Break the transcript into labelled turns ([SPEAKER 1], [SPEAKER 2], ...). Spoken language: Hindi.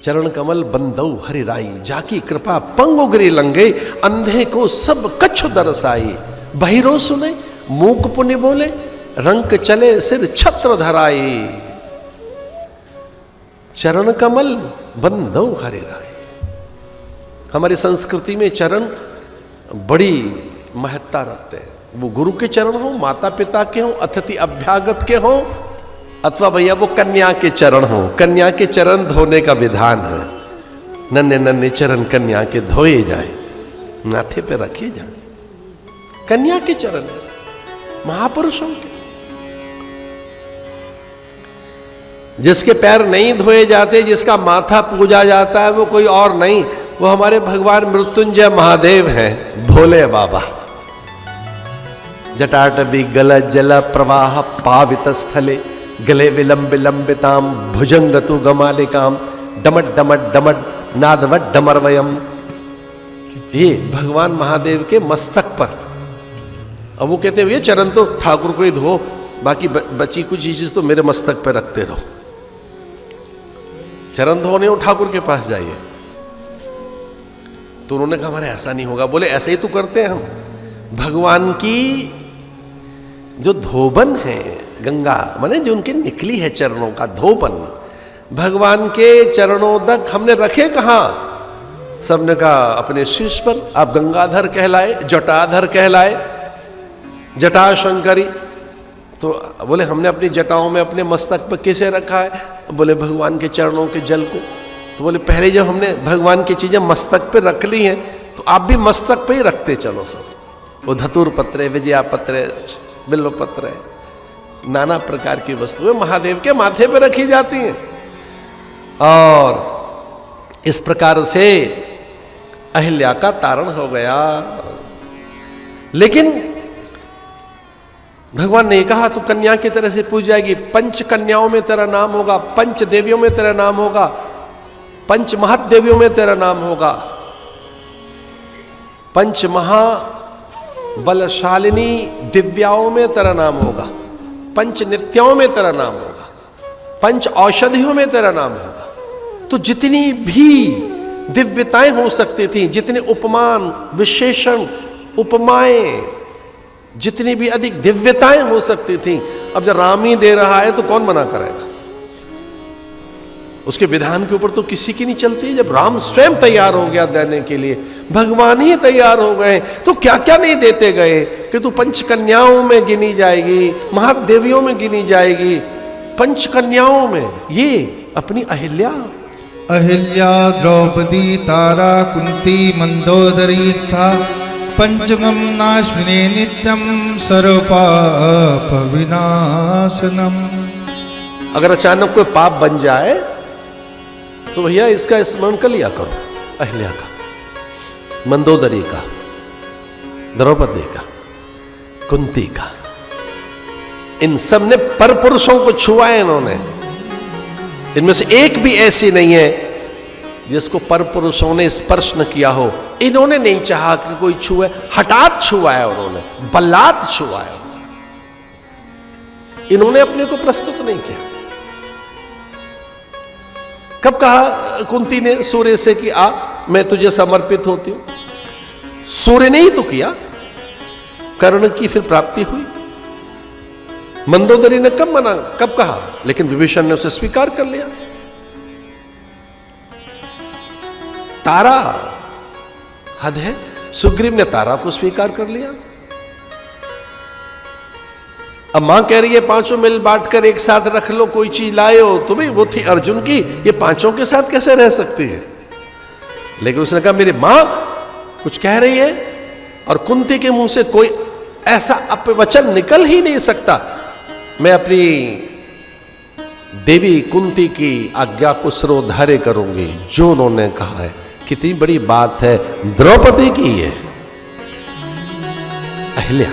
[SPEAKER 1] चरण कमल बंदौ हरि राई, जाकी कृपा पंगु गिरि लंगे, अंधे को सब कछु दरसाई। बहिरो सुने मूक पुनि बोले, रंक चले सिर छत्र धराई। चरण कमल बंदौ हरि राई। हमारी संस्कृति में चरण बड़ी महत्ता रखते हैं। वो गुरु के चरण हो, माता पिता के हो, अतिथि अभ्यागत के हो, अथवा भैया वो कन्या के चरण हो। कन्या के चरण धोने का विधान है। नन्हे नन्हे चरण कन्या के धोए जाए, माथे पे रखे जाए। कन्या के चरण है, महापुरुषों के। जिसके पैर नहीं धोए जाते, जिसका माथा पूजा जाता है, वो कोई और नहीं, वो हमारे भगवान मृत्युंजय महादेव हैं, भोले बाबा। जटाटवी गल जल प्रवाह पावित स्थले, गले विलंब लंबिताम भुजंगतु गमालिकाम, डमट डमट डमट नादवट डमरवयम। ये भगवान महादेव के मस्तक पर। अब वो कहते हैं ये चरण तो ठाकुर को ही धो, बाकी बची कुछ चीज तो मेरे मस्तक पर रखते रहो। चरण धोने हो ठाकुर के पास जाइए। तो उन्होंने कहा हमारे ऐसा नहीं होगा। बोले ऐसे ही तो करते हैं हम। भगवान की जो धोबन है, गंगा माने जो उनकी निकली है चरणों का धोबन, भगवान के चरणों तक हमने रखे कहां? सबने कहा अपने शीश पर। आप गंगाधर कहलाए, जटाधर कहलाए, जटा शंकरी। तो बोले हमने अपनी जटाओं में अपने मस्तक पर किसे रखा है? बोले भगवान के चरणों के जल को। तो बोले पहले जब हमने भगवान की चीजें मस्तक पे रख ली हैं, तो आप भी मस्तक पे ही रखते चलो सब। वो धतूर पत्रे, विजया पत्रे, बिल्व पत्रे, नाना प्रकार की वस्तुएं महादेव के माथे पे रखी जाती हैं। और इस प्रकार से अहिल्या का तारण हो गया। लेकिन भगवान ने कहा तू कन्या की तरह से पूज जाएगी, पंच कन्याओं में तेरा नाम होगा, पंच देवियों में तेरा नाम होगा, पंच महादेवियों में तेरा नाम होगा, पंच महा बलशालिनी दिव्याओं में तेरा नाम होगा, पंच नित्याओं में तेरा नाम होगा, पंच औषधियों में तेरा नाम होगा। तो जितनी भी दिव्यताएं हो सकती थी, जितने उपमान विशेषण उपमाएं, जितनी भी अधिक दिव्यताएं हो सकती थी, अब जब राम ही दे रहा है तो कौन मना करेगा? उसके विधान के ऊपर तो किसी की नहीं चलती। जब राम स्वयं तैयार हो गया देने के लिए, भगवान ही तैयार हो गए, तो क्या क्या नहीं देते गए कि तू पंचकन्याओं में गिनी जाएगी, महादेवियों में गिनी जाएगी। पंचकन्याओं में ये अपनी अहिल्या,
[SPEAKER 2] अहिल्या द्रौपदी तारा कुंती मंदोदरी था, पंचमम नाश्विने नित्यम सर्वपाप विनाशनम।
[SPEAKER 1] अगर अचानक कोई पाप बन जाए तो भैया इसका स्मरण कर लिया करो। अहिल्या का, मंदोदरी का, द्रौपदी का, कुंती का, इन सब ने पर पुरुषों को छुआ है इन्होंने। इनमें से एक भी ऐसी नहीं है जिसको पर पुरुषों ने स्पर्श न किया हो। इन्होंने नहीं चाहा कि कोई छुए, हठात छुआ है उन्होंने, बलात् छुआ है। इन्होंने अपने को प्रस्तुत नहीं किया। कब कहा कुंती ने सूर्य से कि आ मैं तुझे समर्पित होती हूं? सूर्य ने ही तो किया, कर्ण की फिर प्राप्ति हुई। मंदोदरी ने कब मना, कब कहा? लेकिन विभीषण ने उसे स्वीकार कर लिया। तारा, हद है, सुग्रीव ने तारा को स्वीकार कर लिया। अब मां कह रही है पांचों मिल बांटकर एक साथ रख लो, कोई चीज लाए हो तो भाई वो थी अर्जुन की, ये पांचों के साथ कैसे रह सकती है? लेकिन उसने कहा मेरी मां कुछ कह रही है, और कुंती के मुंह से कोई ऐसा अपवचन निकल ही नहीं सकता। मैं अपनी देवी कुंती की आज्ञा को सिरोधार्य करूंगी, जो उन्होंने कहा है। कितनी बड़ी बात है, द्रौपदी की है, अहिल्या।